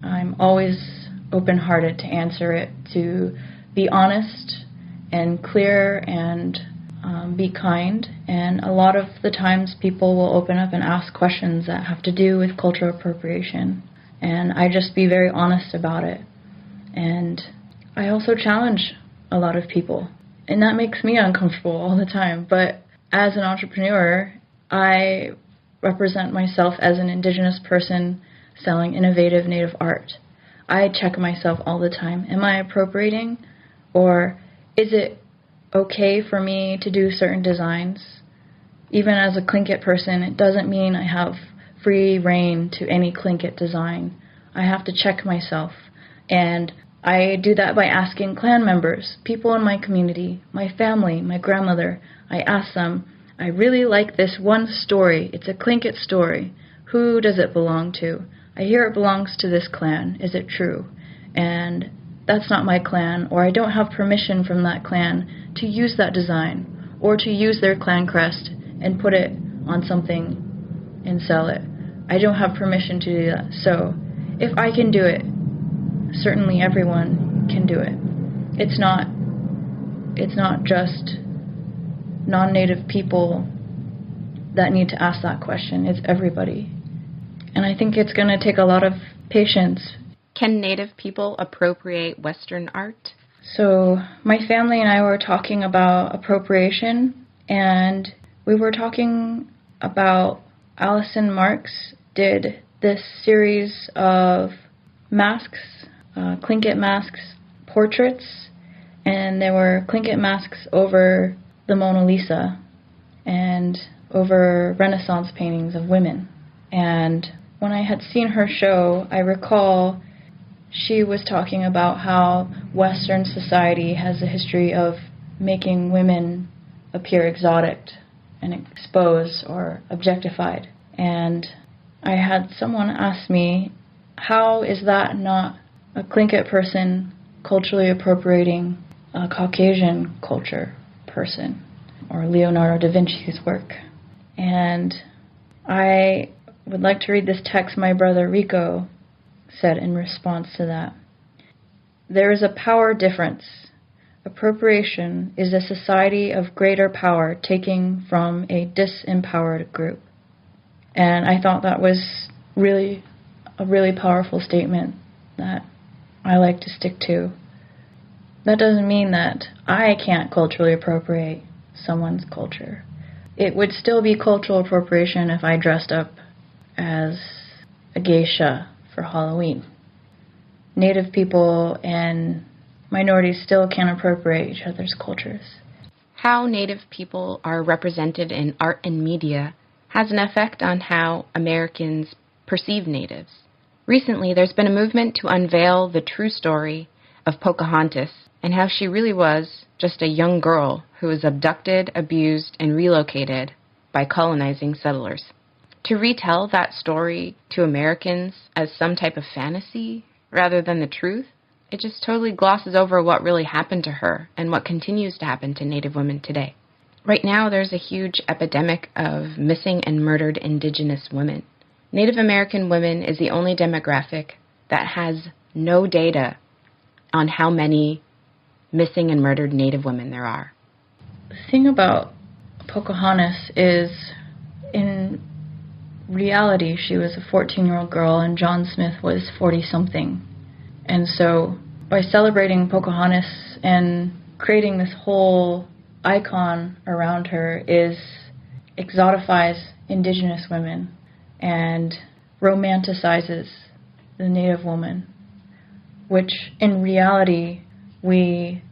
I'm always open-hearted to answer it, to be honest and clear and be kind. And a lot of the times people will open up and ask questions that have to do with cultural appropriation. And I just be very honest about it. And I also challenge a lot of people. And that makes me uncomfortable all the time. But as an entrepreneur, I represent myself as an Indigenous person selling innovative Native art. I check myself all the time. Am I appropriating? Or is it okay for me to do certain designs? Even as a Tlingit person, it doesn't mean I have free reign to any Tlingit design. I have to check myself. And I do that by asking clan members, people in my community, my family, my grandmother. I ask them, I really like this one story. It's a Tlingit story. Who does it belong to? I hear it belongs to this clan. Is it true? And that's not my clan, or I don't have permission from that clan to use that design, or to use their clan crest and put it on something and sell it. I don't have permission to do that. So if I can do it, certainly everyone can do it. It's not just non-Native people that need to ask that question. It's everybody. And I think it's going to take a lot of patience. Can Native people appropriate Western art? So my family and I were talking about appropriation, and we were talking about Alison Marks did this series of masks, Tlingit masks, portraits, and there were Tlingit masks over the Mona Lisa and over Renaissance paintings of women. And when I had seen her show, I recall she was talking about how Western society has a history of making women appear exotic and exposed or objectified. And I had someone ask me, how is that not a Tlingit person culturally appropriating a Caucasian culture person, or Leonardo da Vinci's work? And I would like to read this text my brother Rico said in response to that. There is a power difference. Appropriation is a society of greater power taking from a disempowered group. And I thought that was really a really powerful statement that I like to stick to. That doesn't mean that I can't culturally appropriate someone's culture. It would still be cultural appropriation if I dressed up as a geisha for Halloween. Native people and minorities still can appropriate each other's cultures. How Native people are represented in art and media has an effect on how Americans perceive Natives. Recently, there's been a movement to unveil the true story of Pocahontas and how she really was just a young girl who was abducted, abused, and relocated by colonizing settlers. To retell that story to Americans as some type of fantasy rather than the truth, it just totally glosses over what really happened to her and what continues to happen to Native women today. Right now, there's a huge epidemic of missing and murdered Indigenous women. Native American women is the only demographic that has no data on how many missing and murdered Native women there are. The thing about Pocahontas is, in reality, she was a 14-year-old girl and John Smith was 40-something. And so by celebrating Pocahontas and creating this whole icon around her is exotifies Indigenous women and romanticizes the Native woman, which in reality we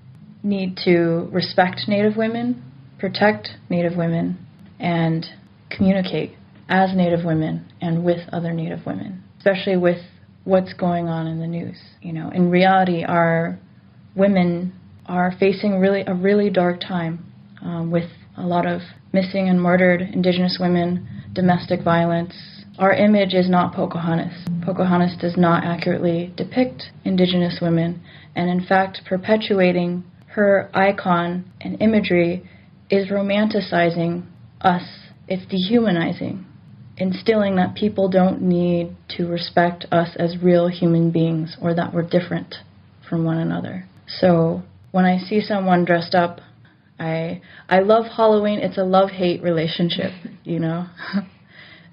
need to respect Native women, protect Native women, and communicate as Native women and with other Native women, especially with what's going on in the news. You know, in reality, our women are facing a really dark time with a lot of missing and murdered Indigenous women, domestic violence. Our image is not Pocahontas. Pocahontas does not accurately depict Indigenous women, and in fact, perpetuating her icon and imagery is romanticizing us. It's dehumanizing instilling that people don't need to respect us as real human beings or that we're different from one another. So when I see someone dressed up, I love Halloween. It's a love-hate relationship, you know.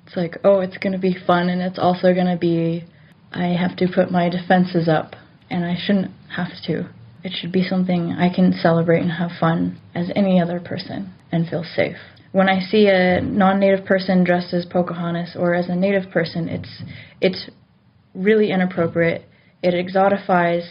It's like, oh, it's going to be fun, and it's also going to be, I have to put my defenses up, and I shouldn't have to. It should be something I can celebrate and have fun as any other person and feel safe. When I see a non-Native person dressed as Pocahontas or as a Native person, it's really inappropriate. It exotifies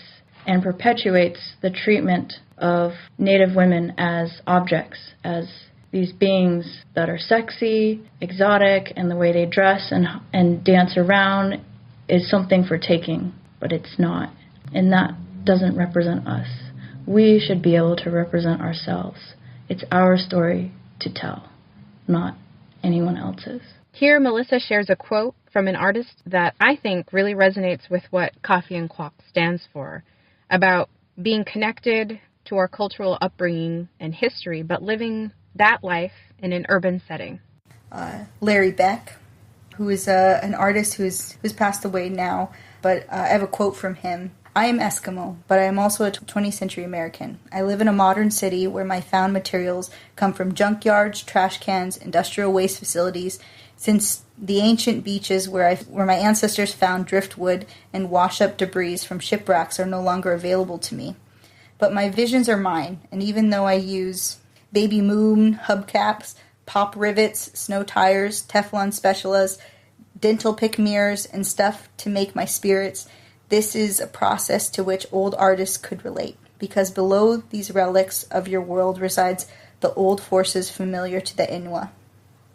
and perpetuates the treatment of Native women as objects, as these beings that are sexy, exotic, and the way they dress and dance around is something for taking, but it's not. And that doesn't represent us. We should be able to represent ourselves. It's our story to tell, not anyone else's. Here, Melissa shares a quote from an artist that I think really resonates with what Coffee and Quack stands for, about being connected to our cultural upbringing and history, but living that life in an urban setting. Larry Beck, who is an artist who's passed away now, but I have a quote from him. I am Eskimo, but I am also a 20th century American. I live in a modern city where my found materials come from junkyards, trash cans, industrial waste facilities, since the ancient beaches where my ancestors found driftwood and wash-up debris from shipwrecks are no longer available to me. But my visions are mine, and even though I use baby moon hubcaps, pop rivets, snow tires, Teflon spatulas, dental pick mirrors, and stuff to make my spirits, this is a process to which old artists could relate, because below these relics of your world resides the old forces familiar to the Inua.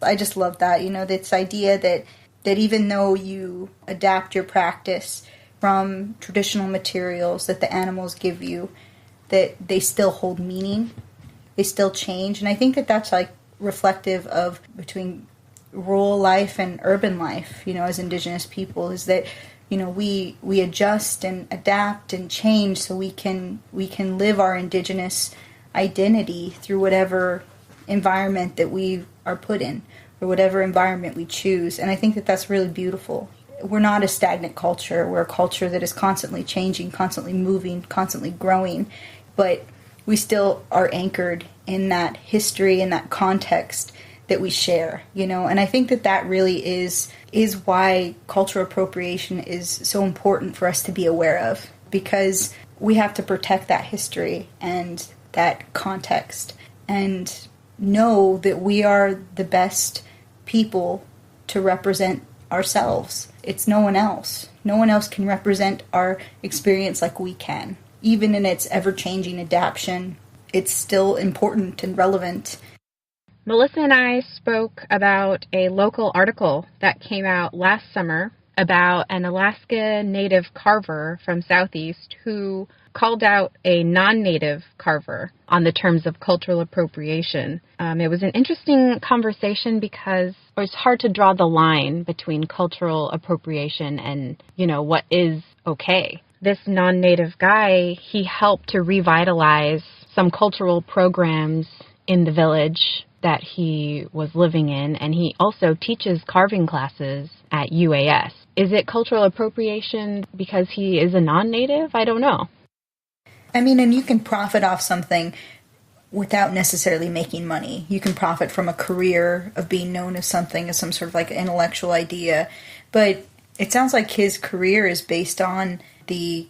I just love that, this idea that even though you adapt your practice from traditional materials that the animals give you, that they still hold meaning, they still change. And I think that that's like reflective of between rural life and urban life, as Indigenous people, is that we adjust and adapt and change so we can live our Indigenous identity through whatever environment that we are put in, or whatever environment we choose. And I think that that's really beautiful. We're not a stagnant culture. We're a culture that is constantly changing, constantly moving, constantly growing, but we still are anchored in that history and that context that we share, and I think that really is why cultural appropriation is so important for us to be aware of, because we have to protect that history and that context and know that we are the best people to represent ourselves. It's no one else. No one else can represent our experience like we can. Even in its ever-changing adaptation, it's still important and relevant. Melissa and I spoke about a local article that came out last summer about an Alaska Native carver from Southeast who called out a non-Native carver on the terms of cultural appropriation. It was an interesting conversation because it's hard to draw the line between cultural appropriation and, what is okay. This non-Native guy, he helped to revitalize some cultural programs in the village that he was living in, and he also teaches carving classes at UAS. Is it cultural appropriation because he is a non-Native? I don't know. I mean, and you can profit off something without necessarily making money. You can profit from a career of being known as something, as some sort of like intellectual idea, but it sounds like his career is based on the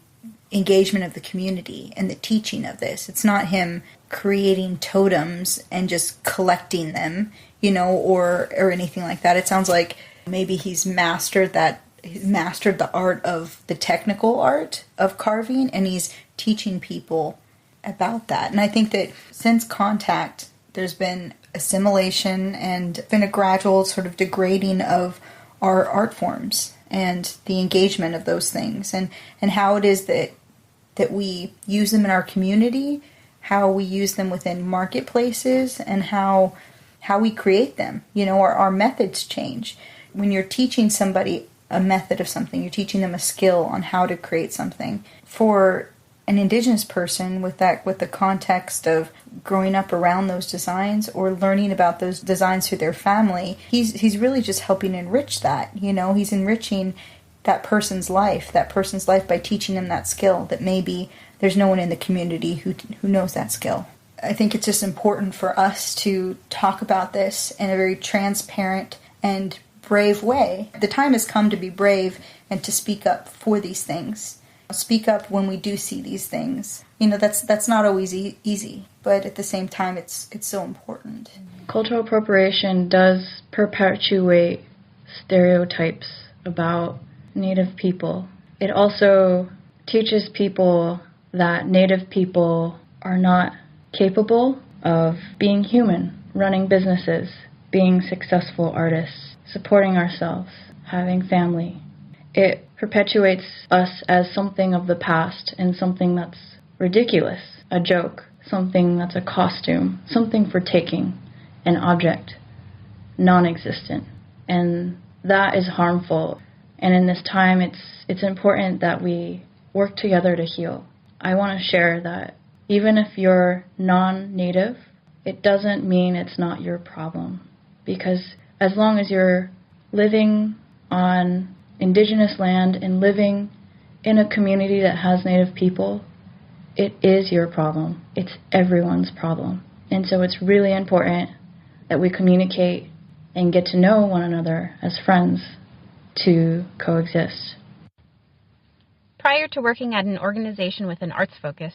engagement of the community and the teaching of this. It's not him creating totems and just collecting them, or anything like that. It sounds like maybe he's mastered the art of the technical art of carving, and he's teaching people about that. And I think that since contact, there's been assimilation and been a gradual sort of degrading of our art forms and the engagement of those things, and how it is that we use them in our community, how we use them within marketplaces, and how we create them. Our methods change. When you're teaching somebody a method of something, you're teaching them a skill on how to create something. For an Indigenous person with the context of growing up around those designs or learning about those designs through their family, he's really just helping enrich that. He's enriching that person's life by teaching them that skill that maybe there's no one in the community who knows that skill. I think it's just important for us to talk about this in a very transparent and brave way. The time has come to be brave and to speak up for these things. Speak up when we do see these things. That's not always easy, but at the same time, it's so important. Cultural appropriation does perpetuate stereotypes about Native people. It also teaches people that Native people are not capable of being human, running businesses, being successful artists, supporting ourselves, having family. It perpetuates us as something of the past and something that's ridiculous, a joke, something that's a costume, something for taking, an object, non-existent. And that is harmful. And in this time, it's important that we work together to heal. I want to share that even if you're non-Native, it doesn't mean it's not your problem. Because as long as you're living on Indigenous land and living in a community that has Native people, it is your problem. It's everyone's problem. And so it's really important that we communicate and get to know one another as friends to coexist. Prior to working at an organization with an arts focus,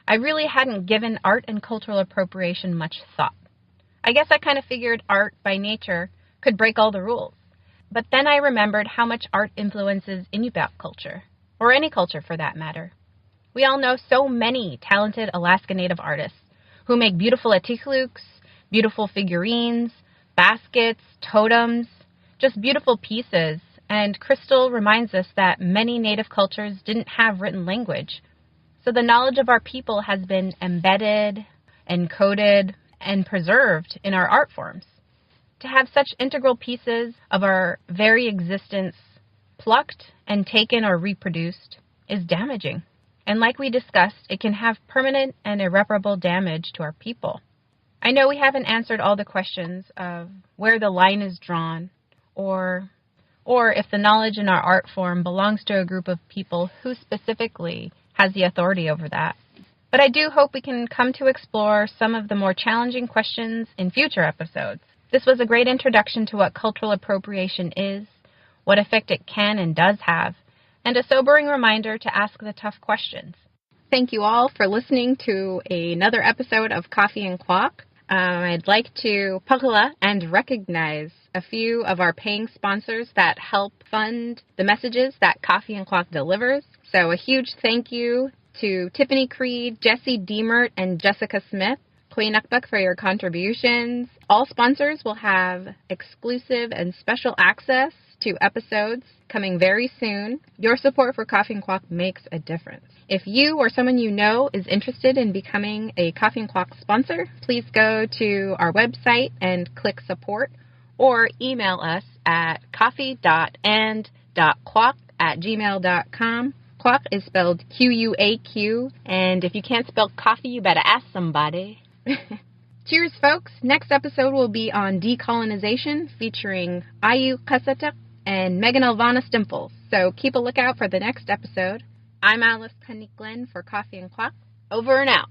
I really hadn't given art and cultural appropriation much thought. I guess I kind of figured art, by nature, could break all the rules. But then I remembered how much art influences Inupiaq culture, or any culture for that matter. We all know so many talented Alaska Native artists who make beautiful atiklooks, beautiful figurines, baskets, totems, just beautiful pieces. And Crystal reminds us that many Native cultures didn't have written language. So the knowledge of our people has been embedded, encoded, and preserved in our art forms. To have such integral pieces of our very existence plucked and taken or reproduced is damaging. And like we discussed, it can have permanent and irreparable damage to our people. I know we haven't answered all the questions of where the line is drawn, or if the knowledge in our art form belongs to a group of people who specifically has the authority over that. But I do hope we can come to explore some of the more challenging questions in future episodes. This was a great introduction to what cultural appropriation is, what effect it can and does have, and a sobering reminder to ask the tough questions. Thank you all for listening to another episode of Coffee and Quack. I'd like to pakala and recognize a few of our paying sponsors that help fund the messages that Coffee and Quack delivers. So a huge thank you to Tiffany Creed, Jesse Deemert, and Jessica Smith. Queenakbuk for your contributions. All sponsors will have exclusive and special access to episodes coming very soon. Your support for Coffee and Quack makes a difference. If you or someone you know is interested in becoming a Coffee and Quack sponsor, please go to our website and click support, or email us at coffee.and.quack@gmail.com. Quack is spelled Q-U-A-Q, and if you can't spell coffee, you better ask somebody. Cheers, folks. Next episode will be on decolonization, featuring Ayu Kasatuk and Megan Elvana Stimple. So keep a lookout for the next episode. I'm Alice Penny Glenn for Coffee and Quack. Over and out.